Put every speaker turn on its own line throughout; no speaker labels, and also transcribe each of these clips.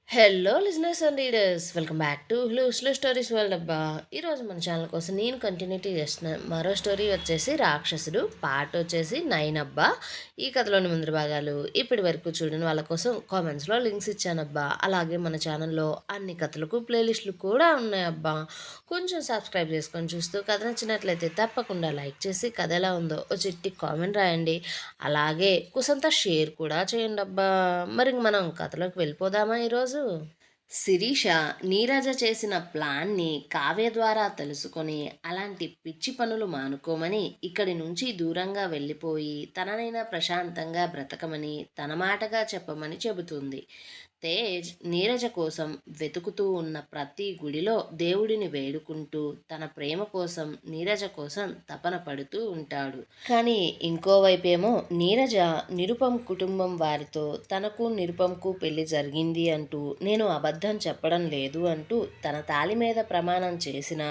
Hello listeners and readers, welcome back to slow stories world అబ్బా. ఈరోజు మన channel కోసం నేను కంటిన్యూటీ చేస్తున్నాను. మరో స్టోరీ వచ్చేసి రాక్షసుడు, పార్ట్ వచ్చేసి 9 అబ్బా. ఈ కథలోని ముందు భాగాలు ఇప్పటి వరకు చూడని వాళ్ళ కోసం కామెంట్స్లో లింక్స్ ఇచ్చానబ్బా. అలాగే మన ఛానల్లో అన్ని కథలకు ప్లేలిస్టులు కూడా ఉన్నాయబ్బా. కొంచెం సబ్స్క్రైబ్ చేసుకొని చూస్తూ కథ నచ్చినట్లయితే తప్పకుండా లైక్ చేసి కథ ఎలా ఉందో ఓ చిట్టి కామెంట్ రాయండి. అలాగే కుసంత షేర్ కూడా చేయండి అబ్బా. మరి మనం కథలోకి వెళ్ళిపోదామా ఈరోజు? శిరీష నీరజ చేసిన ప్లాన్ని కావ్య ద్వారా తెలుసుకొని అలాంటి పిచ్చి పనులు మానుకోమని ఇక్కడి నుంచి దూరంగా వెళ్ళిపోయి తననైనా ప్రశాంతంగా బ్రతకమని తన మాటగా చెప్పమని చెబుతుంది. తేజ్ నీరజ కోసం వెతుకుతూ ఉన్న ప్రతి గుడిలో దేవుడిని వేడుకుంటూ తన ప్రేమ కోసం నీరజ కోసం తపన పడుతూ ఉంటాడు. కానీ ఇంకోవైపేమో నీరజ నిరుపం కుటుంబం వారితో తనకు నిరుపంకు పెళ్లి జరిగింది అంటూ నేను అబద్ధం చెప్పడం లేదు అంటూ తన తాలి మీద ప్రమాణం చేసిన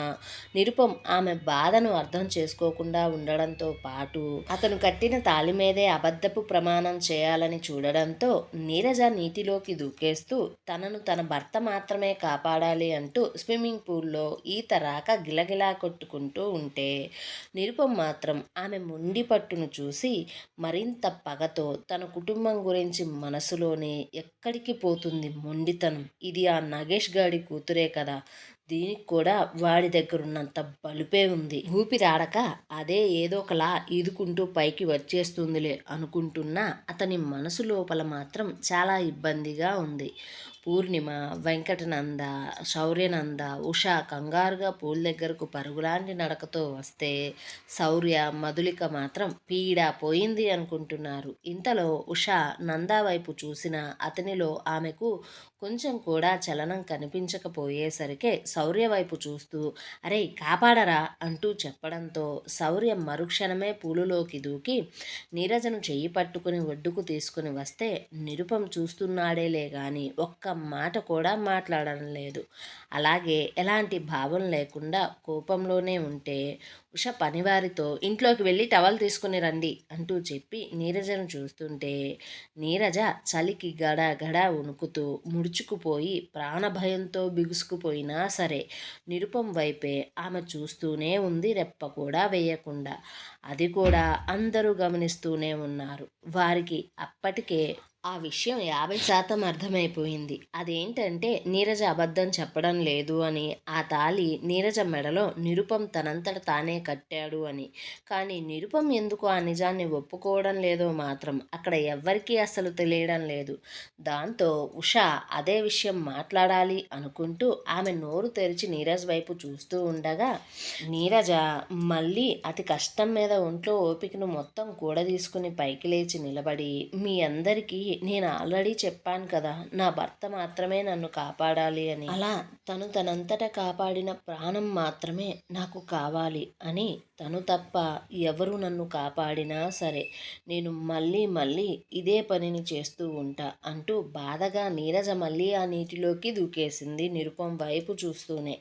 నిరుపం ఆమె బాధను అర్థం చేసుకోకుండా ఉండడంతో పాటు అతను కట్టిన తాలి మీదే అబద్ధపు ప్రమాణం చేయాలని చూడడంతో నీరజ నీటిలోకి దూకేస్తూ తనను తన భర్త మాత్రమే కాపాడాలి అంటూ స్విమ్మింగ్ పూల్లో ఈత రాక గిలగిలా కొట్టుకుంటూ ఉంటే నిరుపం మాత్రం ఆమె మొండి పట్టును చూసి మరింత పగతో తన కుటుంబం గురించి మనసులోనే ఎక్కడికి పోతుంది మొండితనం, ఇది ఆ నగేష్ గాడి కూతురే కదా, దీనికి కూడా వాడి దగ్గర ఉన్నంత బలుపే ఉంది, ఊపిరాడక అదే ఏదో ఒకలా ఈదుకుంటూ పైకి వచ్చేస్తుందిలే అనుకుంటున్నా అతని మనసు లోపల మాత్రం చాలా ఇబ్బందిగా ఉంది. పూర్ణిమ, వెంకటనంద, శౌర్యనంద, ఉష కంగారుగా పూల దగ్గరకు పరుగులాంటి నడకతో వస్తే శౌర్య, మధులిక మాత్రం పీడ పోయింది అనుకుంటున్నారు. ఇంతలో ఉష నందా వైపు చూసిన అతనిలో ఆమెకు కొంచెం కూడా చలనం కనిపించకపోయేసరికే శౌర్య వైపు చూస్తూ అరే కాపాడరా అంటూ చెప్పడంతో శౌర్య మరుక్షణమే పూలులోకి దూకి నీరజను చెయ్యి పట్టుకుని ఒడ్డుకు తీసుకుని వస్తే నిరుపం చూస్తున్నాడేలే గాని ఒక్క మాట కూడా మాట్లాడడం లేదు. అలాగే ఎలాంటి భావం లేకుండా కోపంలోనే ఉంటే ఉష పనివారితో ఇంట్లోకి వెళ్ళి టవల్ తీసుకుని రండి అంటూ చెప్పి నీరజను చూస్తుంటే నీరజ చలికి గడ గడ వణుకుతూ ముడుచుకుపోయి ప్రాణభయంతో బిగుసుకుపోయినా సరే నిరుపం వైపే ఆమె చూస్తూనే ఉంది, రెప్ప కూడా వేయకుండా. అది కూడా అందరూ గమనిస్తూనే ఉన్నారు. వారికి అప్పటికే ఆ విషయం 50% అర్థమైపోయింది. అదేంటంటే నీరజ అబద్ధం చెప్పడం లేదు అని, ఆ తాళి నీరజ మెడలో నిరుపం తనంతట తానే కట్టాడు అని. కానీ నిరుపం ఎందుకు ఆ నిజాన్ని ఒప్పుకోవడం లేదో మాత్రం అక్కడ ఎవ్వరికీ అస్సలు తెలియడం లేదు. దాంతో ఉష అదే విషయం మాట్లాడాలి అనుకుంటూ ఆమె నోరు తెరిచి నీరజ్ వైపు చూస్తూ ఉండగా నీరజ మళ్ళీ అతి కష్టం మీద ఒంట్లో ఓపికను మొత్తం కూడదీసుకుని పైకి లేచి నిలబడి మీ అందరికీ నేను ఆల్రెడీ చెప్పాను కదా నా భర్త మాత్రమే నన్ను కాపాడాలి అని, అలా తనంతట కాపాడిన ప్రాణం మాత్రమే నాకు కావాలి అని, తను తప్ప ఎవరు నన్ను కాపాడినా సరే నేను మళ్ళీ మళ్ళీ ఇదే పనిని చేస్తూ ఉంటా అంటూ బాధగా నీరజ మళ్ళీ ఆ నీటిలోకి దూకేసింది నిరుపం వైపు చూస్తూనే.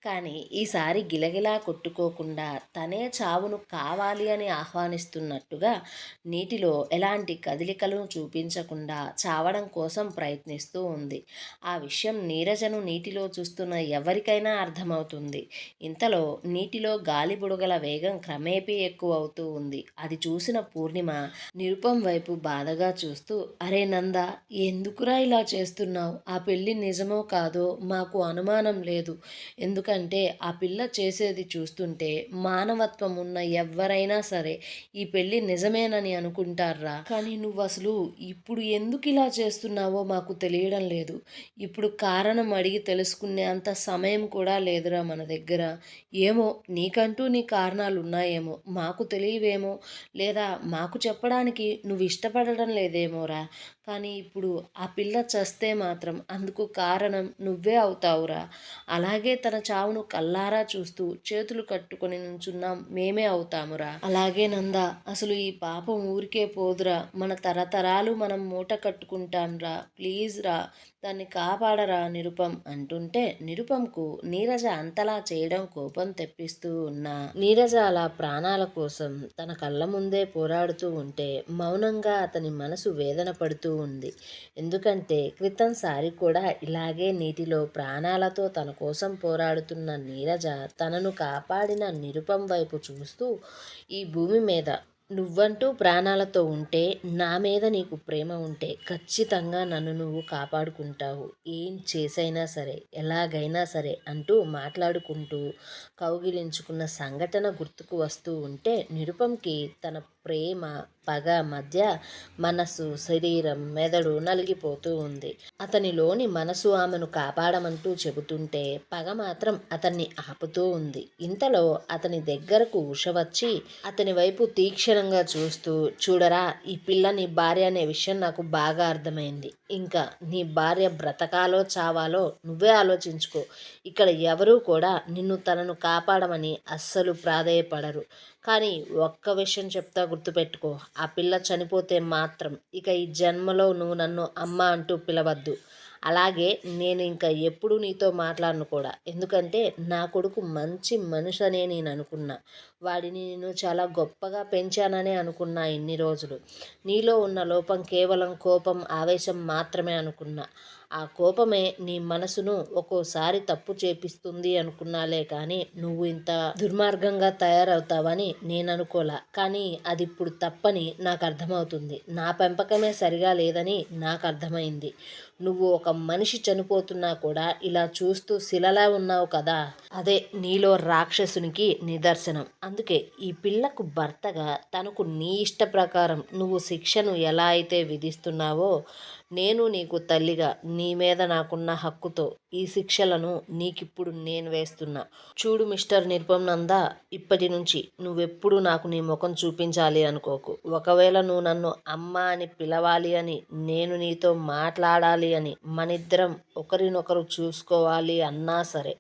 కానీ ఈసారి గిలగిలా కొట్టుకోకుండా తనే చావును కావాలి అని ఆహ్వానిస్తున్నట్టుగా నీటిలో ఎలాంటి కదలికలను చూపించకుండా చావడం కోసం ప్రయత్నిస్తూ ఉంది. ఆ విషయం నీరజను నీటిలో చూస్తున్న ఎవరికైనా అర్థమవుతుంది. ఇంతలో నీటిలో గాలి బుడగల వేగం క్రమేపీ ఎక్కువ అవుతూ ఉంది. అది చూసిన పూర్ణిమ నిరుపం వైపు బాధగా చూస్తూ అరే నంద, ఎందుకురా ఇలా చేస్తున్నావు? ఆ పెళ్ళి నిజమో కాదో మాకు అనుమానం లేదు. ఎందుకంటే ఆ పిల్ల చేసేది చూస్తుంటే మానవత్వం ఉన్న ఎవరైనా సరే ఈ పెళ్ళి నిజమేనని అనుకుంటారా. కానీ నువ్వు అసలు ఇప్పుడు ఎందుకు ఇలా చేస్తున్నావో మాకు తెలియడం లేదు. ఇప్పుడు కారణం అడిగి తెలుసుకునే అంత సమయం కూడా లేదురా మన దగ్గర. ఏమో నీకంటూ నీ కారణాలు ఉన్నాయేమో, మాకు తెలియవేమో, లేదా మాకు చెప్పడానికి నువ్వు ఇష్టపడడం లేదేమోరా. కానీ ఇప్పుడు ఆ పిల్ల చస్తే మాత్రం అందుకు కారణం నువ్వే అవుతావురా. అలాగే తన చావును కల్లారా చూస్తూ చేతులు కట్టుకొని నుంచున్నాం మేమే అవుతామురా. అలాగే నంద, అసలు ఈ పాపం ఊరికే పోదురా, మన తరతరాలు మనం మూట కట్టుకుంటాంరా, ప్లీజ్ రా, దాన్ని కాపాడరా నిరుపం అంటుంటే నిరుపంకు నీరజ అంతలా చేయడం కోపం తెప్పిస్తూ ఉన్న నీరజ అలా ప్రాణాల కోసం తన కళ్ళ ముందే పోరాడుతూ ఉంటే మౌనంగా అతని మనసు వేదన పడుతూ ఉంది. ఎందుకంటే క్రితంసారి కూడా ఇలాగే నీటిలో ప్రాణాలతో తన కోసం పోరాడుతున్న నీరజ తనను కాపాడిన నిరుపం వైపు చూస్తూ, ఈ భూమి మీద నువ్వంటూ ప్రాణాలతో ఉంటే, నా మీద నీకు ప్రేమ ఉంటే ఖచ్చితంగా నన్ను నువ్వు కాపాడుకుంటావు. ఏం చేసైనా సరే, ఎలాగైనా సరే అంటూ మాట్లాడుకుంటూ కౌగిలించుకున్న సంఘటన గుర్తుకు వస్తూ ఉంటే నిరుపంకి తన ప్రేమ, పగ మధ్య మనసు, శరీరం, మెదడు నలిగిపోతూ ఉంది. అతనిలోని మనసు ఆమెను కాపాడమంటూ చెబుతుంటే పగ మాత్రం అతన్ని ఆపుతూ ఉంది. ఇంతలో అతని దగ్గరకు ఉష వచ్చి అతని వైపు తీక్షణంగా చూస్తూ, చూడరా, ఈ పిల్ల నీ భార్య అనే విషయం నాకు బాగా అర్థమైంది. ఇంకా నీ భార్య బ్రతకాలో చావాలో నువ్వే ఆలోచించుకో. ఇక్కడ ఎవరూ కూడా నిన్ను తనను కాపాడమని అస్సలు ప్రాధేయపడరు. కానీ ఒక్క విషయం చెప్తా, గుర్తుపెట్టుకో. ఆ పిల్ల చనిపోతే మాత్రం ఇక ఈ జన్మలో నువ్వు నన్ను అమ్మ అంటూ పిలవద్దు. అలాగే నేను ఇంకా ఎప్పుడూ నీతో మాట్లాడను కూడా. ఎందుకంటే నా కొడుకు మంచి మనిషి అనే నేను అనుకున్నా. వాడిని నేను చాలా గొప్పగా పెంచాననే అనుకున్నా ఇన్ని రోజులు. నీలో ఉన్న లోపం కేవలం కోపం, ఆవేశం మాత్రమే అనుకున్నా. ఆ కోపమే నీ మనసును ఒక్కోసారి తప్పు చేపిస్తుంది అనుకున్నాలే కానీ నువ్వు ఇంత దుర్మార్గంగా తయారవుతావని నేను అనుకోలా. కానీ అది ఇప్పుడు తప్పని నాకు అర్థమవుతుంది. నా పెంపకమే సరిగా లేదని నాకు అర్థమైంది. నువ్వు ఒక మనిషి చనిపోతున్నా కూడా ఇలా చూస్తూ శిలలా ఉన్నావు కదా, అదే నీలో రాక్షసునికి నిదర్శనం. అందుకే ఈ పిల్లకు భర్తగా తనకు నీ ఇష్ట ప్రకారం నువ్వు శిక్షను ఎలా అయితే విధిస్తున్నావో, నేను నీకు తల్లిగా నీ మీద నాకున్న హక్కుతో ఈ శిక్షలను నీకిప్పుడు నేను వేస్తున్నా. చూడు మిస్టర్ నిరుపమ్ నంద, ఇప్పటి నుంచి నువ్వెప్పుడు నాకు నీ ముఖం చూపించాలి అనుకోకు. ఒకవేళ నువ్వు నన్ను అమ్మ అని పిలవాలి అని, నేను నీతో మాట్లాడాలి అని, మనిద్దరం ఒకరినొకరు చూసుకోవాలి అన్నా సరే,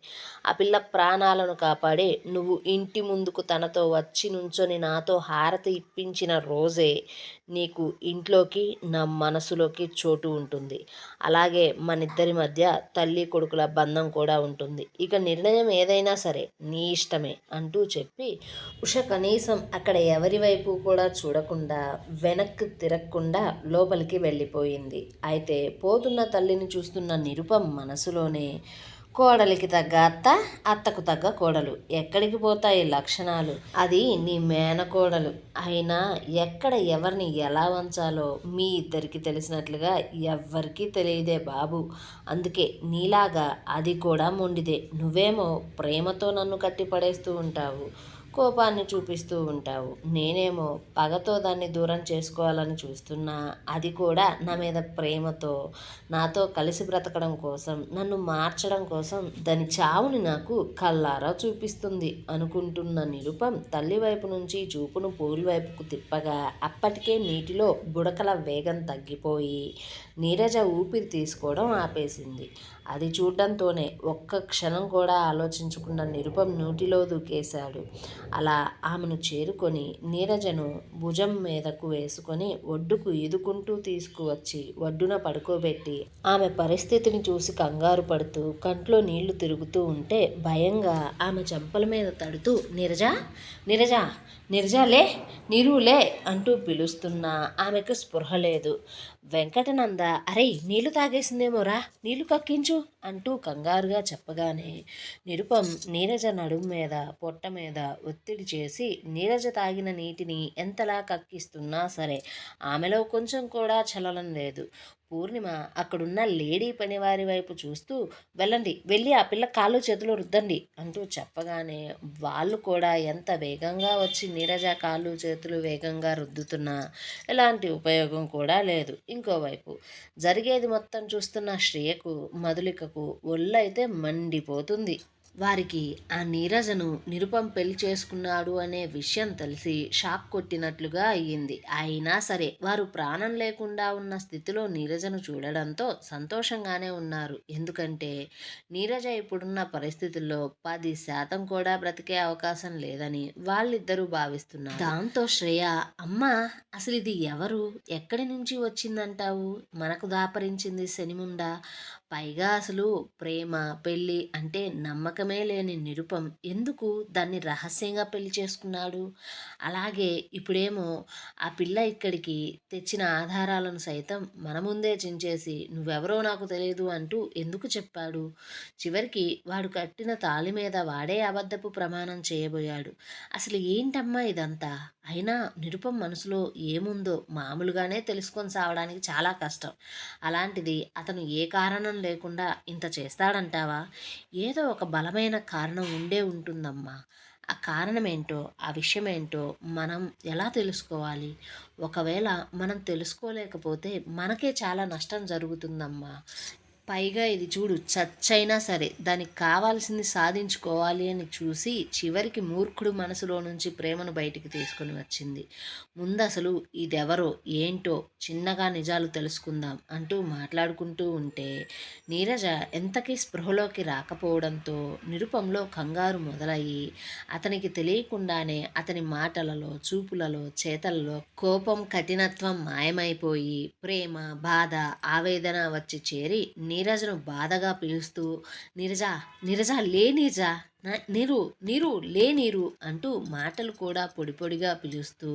ఆ పిల్ల ప్రాణాలను కాపాడి నువ్వు ఇంటి ముందుకు తనతో వచ్చి నుంచొని నాతో హారతి ఇప్పించిన రోజే నీకు ఇంట్లోకి, నా మనసులోకి చోటు ఉంటుంది. అలాగే మనిద్దరి మధ్య తల్లి కొడుకుల బంధం కూడా ఉంటుంది. ఇక నిర్ణయం ఏదైనా సరే నీ ఇష్టమే అంటూ చెప్పి ఉష కనీసం అక్కడ ఎవరి వైపు కూడా చూడకుండా, వెనక్కి తిరగకుండా లోపలికి వెళ్ళిపోయింది. అయితే పోతున్న తల్లిని చూస్తున్న నిరుపం మనసులోనే, కోడలికి తగ్గ అత్త, అత్తకు తగ్గ కోడలు, ఎక్కడికి పోతాయి లక్షణాలు? అది నీ మేనకోడలు అయినా ఎక్కడ ఎవరిని ఎలా వంచాలో మీ ఇద్దరికి తెలిసినట్లుగా ఎవ్వరికీ తెలియదే బాబు. అందుకే నీలాగా అది కూడా మొండిదే. నువ్వేమో ప్రేమతో నన్ను కట్టిపడేస్తూ ఉంటావు, కోపాన్ని చూపిస్తూ ఉంటావు. నేనేమో పగతో దాన్ని దూరం చేసుకోవాలని చూస్తున్నా. అది కూడా నా మీద ప్రేమతో, నాతో కలిసి బ్రతకడం కోసం, నన్ను మార్చడం కోసం దాని చావుని నాకు కళ్ళారా చూపిస్తుంది అనుకుంటున్న నిరుపం తల్లి వైపు నుంచి చూపును పూల్ వైపుకు తిప్పగా అప్పటికే నీటిలో బుడకల వేగం తగ్గిపోయి నీరజ ఊపిరి తీసుకోవడం ఆపేసింది. అది చూడడంతోనే ఒక్క క్షణం కూడా ఆలోచించుకున్న నిరుపం నూటిలో దూకేశాడు. అలా ఆమెను చేరుకొని నీరజను భుజం మీదకు వేసుకొని ఒడ్డుకు ఈదుకుంటూ తీసుకువచ్చి ఒడ్డున పడుకోబెట్టి ఆమె పరిస్థితిని చూసి కంగారు పడుతూ కంట్లో నీళ్లు తిరుగుతూ ఉంటే భయంగా ఆమె చెంపల మీద తడుతూ, నీరజా, నీరజా, నీరజాలే, నీరులే అంటూ పిలుస్తున్నా ఆమెకు స్పృహ లేదు. వెంకటనంద, అరే నీళ్లు తాగేసిందేమోరా, నీళ్లు కక్కించు అంటూ కంగారుగా చెప్పగానే నిరుపం నీరజ నడుము మీద, పొట్ట మీద ఒత్తిడి చేసి నీరజ తాగిన నీటిని ఎంతలా కక్కిస్తున్నా సరే ఆమెలో కొంచెం కూడా చలనం లేదు. పూర్ణిమ అక్కడున్న లేడీ పనివారి వైపు చూస్తూ, వెళ్ళండి, వెళ్ళి ఆ పిల్ల కాళ్ళు చేతులు రుద్దండి అంటూ చెప్పగానే వాళ్ళు కూడా ఎంత వేగంగా వచ్చి నీరజ కాళ్ళు చేతులు వేగంగా రుద్దుతున్నా ఎలాంటి ఉపయోగం కూడా లేదు. ఇంకోవైపు జరిగేది మొత్తం చూస్తున్న శ్రేయకు, మధులికకు ఒళ్ళైతే మండిపోతుంది. వారికి ఆ నీరజను నిరుపం పెళ్లి చేసుకున్నాడు అనే విషయం తెలిసి షాక్ కొట్టినట్లుగా అయ్యింది. అయినా సరే వారు ప్రాణం లేకుండా ఉన్న స్థితిలో నీరజను చూడడంతో సంతోషంగానే ఉన్నారు. ఎందుకంటే నీరజ ఇప్పుడున్న పరిస్థితుల్లో 10% కూడా బ్రతికే అవకాశం లేదని వాళ్ళిద్దరూ భావిస్తున్నారు. దాంతో శ్రేయ, అమ్మ అసలు ఇది ఎవరు, ఎక్కడి నుంచి వచ్చిందంటావు, మనకు దాపరించింది శనిముండా, పైగా అసలు ప్రేమ, పెళ్లి అంటే నమ్మకమే లేని నిరుపం ఎందుకు దాన్ని రహస్యంగా పెళ్లి చేసుకున్నాడు? అలాగే ఇప్పుడేమో ఆ పిల్ల ఇక్కడికి తెచ్చిన ఆధారాలను సైతం మన ముందే చించేసి నువ్వెవరో నాకు తెలియదు అంటూ ఎందుకు చెప్పాడు? చివరికి వాడు కట్టిన తాళి మీద వాడే అబద్ధపు ప్రమాణం చేయబోయాడు. అసలు ఏంటమ్మా ఇదంతా? అయినా నిరుపం మనసులో ఏముందో మామూలుగానే తెలుసుకొని సావడానికి చాలా కష్టం. అలాంటిది అతను ఏ కారణం లేకుండా ఇంత చేస్తాడంటావా? ఏదో ఒక బలమైన కారణం ఉండే ఉంటుందమ్మా. ఆ కారణమేంటో, ఆ విషయమేంటో మనం ఎలా తెలుసుకోవాలి? ఒకవేళ మనం తెలుసుకోలేకపోతే మనకే చాలా నష్టం జరుగుతుందమ్మా. పైగా ఇది చూడు, చచ్చైనా సరే దానికి కావాల్సింది సాధించుకోవాలి అని చూసి చివరికి మూర్ఖుడు మనసులో నుంచి ప్రేమను బయటికి తీసుకొని వచ్చింది. ముందసలు ఇదెవరో ఏంటో చిన్నగా నిజాలు తెలుసుకుందాం అంటూ మాట్లాడుకుంటూ ఉంటే నీరజ ఎంతకీ స్పృహలోకి రాకపోవడంతో నిరుపంలో కంగారు మొదలయ్యి అతనికి తెలియకుండానే అతని మాటలలో, చూపులలో, చేతలలో కోపం, కఠినత్వం మాయమైపోయి ప్రేమ, బాధ, ఆవేదన వచ్చి చేరి నీరజను బాధగా పిలుస్తూ నీరజ, నీరజ లే నీరజ, నీరు, నీరు లే నీరు అంటూ మాటలు కూడా పొడి పొడిగా పిలుస్తూ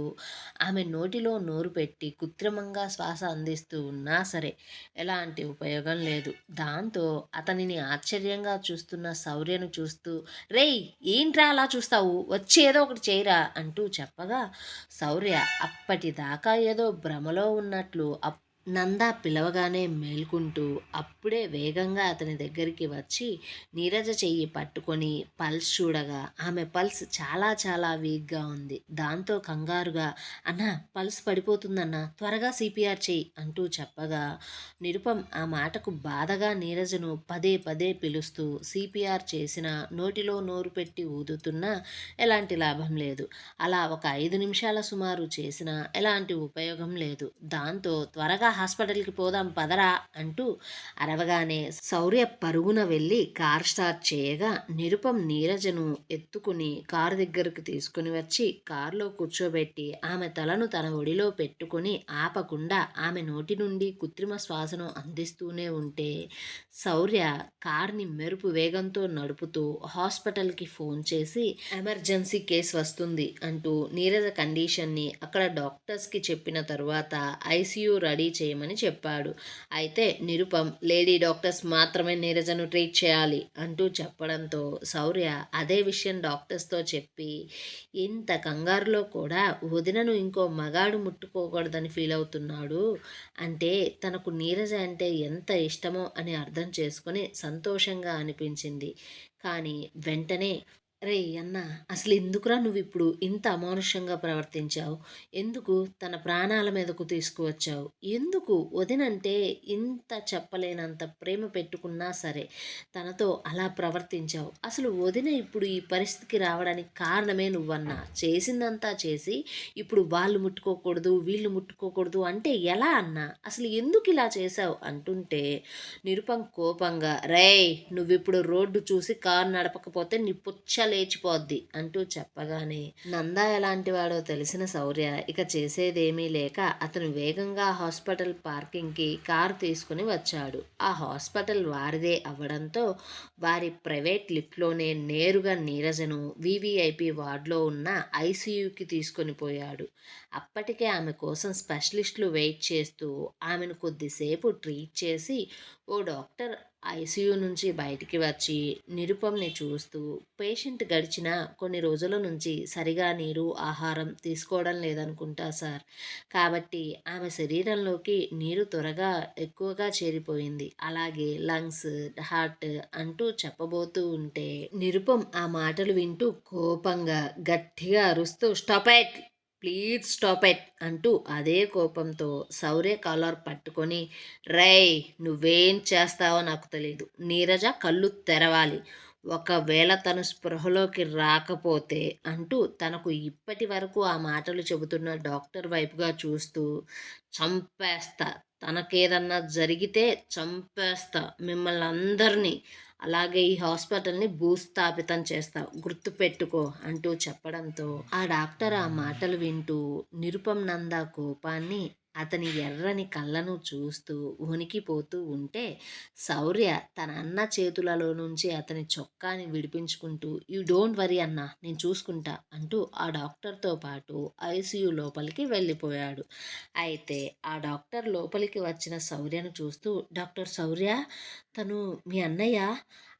ఆమె నోటిలో నోరు పెట్టి కృత్రిమంగా శ్వాస అందిస్తూ ఉన్నా సరే ఎలాంటి ఉపయోగం లేదు. దాంతో అతనిని ఆశ్చర్యంగా చూస్తున్న శౌర్యను చూస్తూ రేయ్ ఏంట్రా అలా చూస్తావు, వచ్చి ఏదో ఒకటి చేయరా అంటూ చెప్పగా శౌర్య అప్పటిదాకా ఏదో భ్రమలో ఉన్నట్లు నంద పిలవగానే మేల్కుంటూ అప్పుడే వేగంగా అతని దగ్గరికి వచ్చి నీరజ చెయ్యి పట్టుకొని పల్స్ చూడగా ఆమె పల్స్ చాలా చాలా వీక్గా ఉంది. దాంతో కంగారుగా అన్న పల్స్ పడిపోతుందన్న, త్వరగా సిపిఆర్ చెయ్యి అంటూ చెప్పగా నిరుపం ఆ మాటకు బాధగా నీరజను పదే పదే పిలుస్తూ సిపిఆర్ చేసిన నోటిలో నోరు పెట్టి ఊదుతున్నా ఎలాంటి లాభం లేదు. అలా ఒక 5 నిమిషాల సుమారు చేసినా ఎలాంటి ఉపయోగం లేదు. దాంతో త్వరగా హాస్పిటల్కి పోదాం పదరా అంటూ అరవగానే శౌర్య పరుగున వెళ్ళి కార్ స్టార్ట్ చేయగా నిరుపం నీరజను ఎత్తుకుని కారు దగ్గరకు తీసుకుని వచ్చి కారులో కూర్చోబెట్టి ఆమె తలను తన ఒడిలో పెట్టుకుని ఆపకుండా ఆమె నోటి నుండి కృత్రిమ శ్వాసను అందిస్తూనే ఉంటే శౌర్య కార్ని మెరుపు వేగంతో నడుపుతూ హాస్పిటల్కి ఫోన్ చేసి ఎమర్జెన్సీ కేసు వస్తుంది అంటూ నీరజ కండిషన్ని అక్కడ డాక్టర్స్కి చెప్పిన తరువాత ఐసీయూ రెడీ చేయమని చెప్పాడు. అయితే నిరుపం లేడీ డాక్టర్స్ మాత్రమే నీరజను ట్రీట్ చేయాలి అంటూ చెప్పడంతో శౌర్య అదే విషయం డాక్టర్స్తో చెప్పి ఇంత కంగారులో కూడా వదినను ఇంకో మగాడు ముట్టుకోకూడదని ఫీల్ అవుతున్నాడు అంటే తనకు నీరజ అంటే ఎంత ఇష్టమో అని అర్థం చేసుకొని సంతోషంగా అనిపించింది. కానీ వెంటనే రే అన్న, అసలు ఎందుకురా నువ్వు ఇప్పుడు ఇంత అమానుషంగా ప్రవర్తించావు? ఎందుకు తన ప్రాణాల మీదకు తీసుకువచ్చావు? ఎందుకు వదినంటే ఇంత చెప్పలేనంత ప్రేమ పెట్టుకున్నా సరే తనతో అలా ప్రవర్తించావు? అసలు వదిన ఇప్పుడు ఈ పరిస్థితికి రావడానికి కారణమే నువ్వన్నా. చేసిందంతా చేసి ఇప్పుడు వాళ్ళు ముట్టుకోకూడదు, వీళ్ళు ముట్టుకోకూడదు అంటే ఎలా అన్నా? అసలు ఎందుకు ఇలా చేశావు అంటుంటే నిరుపం కోపంగా రేయ్ నువ్విప్పుడు రోడ్డు చూసి కారు నడపకపోతే నీ పుచ్చ లేచిపోద్ది అంటూ చెప్పగానే నందా ఎలాంటి వాడో తెలిసిన శౌర్య ఇక చేసేదేమీ లేక అతను వేగంగా హాస్పిటల్ పార్కింగ్కి కారు తీసుకుని వచ్చాడు. ఆ హాస్పిటల్ వారిదే అవ్వడంతో వారి ప్రైవేట్ లిఫ్ట్లోనే నేరుగా నీరజను వివిఐపి వార్డులో ఉన్న ఐసీయూకి తీసుకొని పోయాడు. అప్పటికే ఆమె కోసం స్పెషలిస్టులు వెయిట్ చేస్తూ ఆమెను కొద్దిసేపు ట్రీట్ చేసి ఓ డాక్టర్ ఐసీయూ నుంచి బయటికి వచ్చి నిరుపంని చూస్తూ పేషెంట్ గడిచిన కొన్ని రోజుల నుంచి సరిగా నీరు, ఆహారం తీసుకోవడం లేదనుకుంటా సార్. కాబట్టి ఆమె శరీరంలోకి నీరు త్వరగా ఎక్కువగా చేరిపోయింది. అలాగే లంగ్స్, హార్ట్ అంటూ చెప్పబోతూ ఉంటే నిరుపం ఆ మాటలు వింటూ కోపంగా గట్టిగా అరుస్తూ stop it, please stop it అంటూ అదే కోపంతో శౌర్య కాలర్ పట్టుకొని రేయ్ నువ్వేం చేస్తావో నాకు తెలీదు. నీరజ కళ్ళు తెరవాలి. ఒకవేళ తను స్పృహలోకి రాకపోతే అంటూ తనకు ఇప్పటి వరకు ఆ మాటలు చెబుతున్న డాక్టర్ వైపుగా చూస్తూ చంపేస్తా, తనకేదన్నా జరిగితే చంపేస్తా మిమ్మల్ని అందరినీ, అలాగే ఈ హాస్పిటల్ని భూస్థాపితం చేస్తా, గుర్తుపెట్టుకో అంటూ చెప్పడంతో ఆ డాక్టర్ ఆ మాటలు వింటూ నిరుపం నంద కోపాన్ని అతని ఎర్రని కళ్ళను చూస్తూ వణికిపోతూ ఉంటే శౌర్య తన అన్న చేతులలో నుంచి అతని చొక్కాని విడిపించుకుంటూ యూ డోంట్ వరీ అన్న నేను చూసుకుంటా అంటూ ఆ డాక్టర్తో పాటు ఐసీయూ లోపలికి వెళ్ళిపోయాడు. అయితే ఆ డాక్టర్ లోపలికి వచ్చిన శౌర్యను చూస్తూ డాక్టర్ శౌర్య తను మీ అన్నయ్య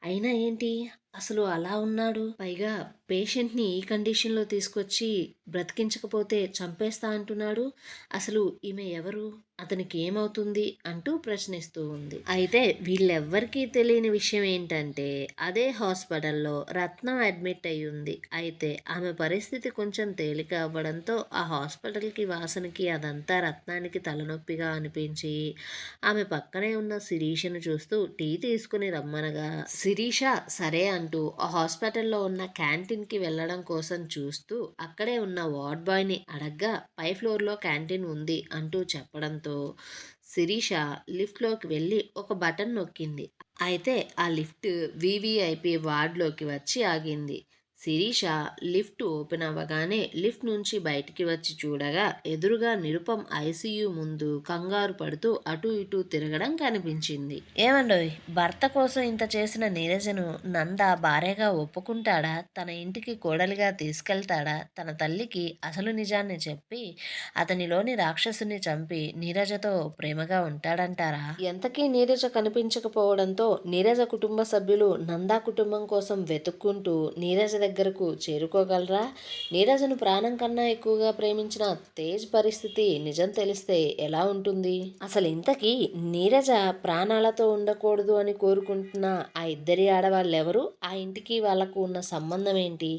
అయినా ఏంటి అసలు అలా ఉన్నాడు? పైగా పేషెంట్‌ని ఈ కండిషన్‌లో తీసుకొచ్చి బ్రతికించకపోతే చంపేస్తా అంటున్నాడు. అసలు ఈమె ఎవరు? అతనికి ఏమవుతుంది? అంటూ ప్రశ్నిస్తూ ఉంది. అయితే వీళ్ళెవ్వరికీ తెలియని విషయం ఏంటంటే అదే హాస్పిటల్‌లో రత్నం అడ్మిట్ అయ్యి ఉంది. అయితే ఆమె పరిస్థితి కొంచెం తేలిక అవ్వడంతో ఆ హాస్పిటల్‌కి వాసనకి అదంతా రత్నానికి తలనొప్పిగా అనిపించి ఆమె పక్కనే ఉన్న శిరీషను చూస్తూ టీ తీసుకుని రమ్మనగా శిరీష సరే అంటూ ఆ హాస్పిటల్లో ఉన్న క్యాంటీన్‌కి వెళ్ళడం కోసం చూస్తూ అక్కడే ఉన్న వార్డ్ బాయ్‌ని అడగ్గా పై ఫ్లోర్‌లో క్యాంటీన్ ఉంది అంటూ చెప్పడంతో శిరీష లిఫ్ట్‌లోకి వెళ్ళి ఒక బటన్ నొక్కింది. అయితే ఆ లిఫ్ట్ వీవీఐపీ వార్డ్‌లోకి వచ్చి ఆగింది. శిరీష లిఫ్ట్ ఓపెన్ అవ్వగానే లిఫ్ట్ నుంచి బయటికి వచ్చి చూడగా ఎదురుగా నిరుపం ఐసీయూ ముందు కంగారు పడుతూ అటూ ఇటూ తిరగడం కనిపించింది. ఏమండోయ్ భర్త కోసం ఇంత చేసిన నీరజను నంద భార్యగా ఒప్పుకుంటాడా? తన ఇంటికి కోడలిగా తీసుకెళ్తాడా? తన తల్లికి అసలు నిజాన్ని చెప్పి అతనిలోని రాక్షసుని చంపి నీరజతో ప్రేమగా ఉంటాడంటారా? ఎంతకీ నీరజ కనిపించకపోవడంతో నీరజ కుటుంబ సభ్యులు నందా కుటుంబం కోసం వెతుక్కుంటూ నీరజ దగ్గరకు చేరుకోగలరా? నీరజను ప్రాణం కన్నా ఎక్కువగా ప్రేమించిన తేజ్ పరిస్థితి నిజం తెలిస్తే ఎలా ఉంటుంది? అసలు ఇంతకీ నీరజ ప్రాణాలతో ఉండకూడదు అని కోరుకుంటున్న ఆ ఇద్దరి ఆడవాళ్ళెవరు? ఆ ఇంటికి వాళ్లకు ఉన్న సంబంధం ఏంటి?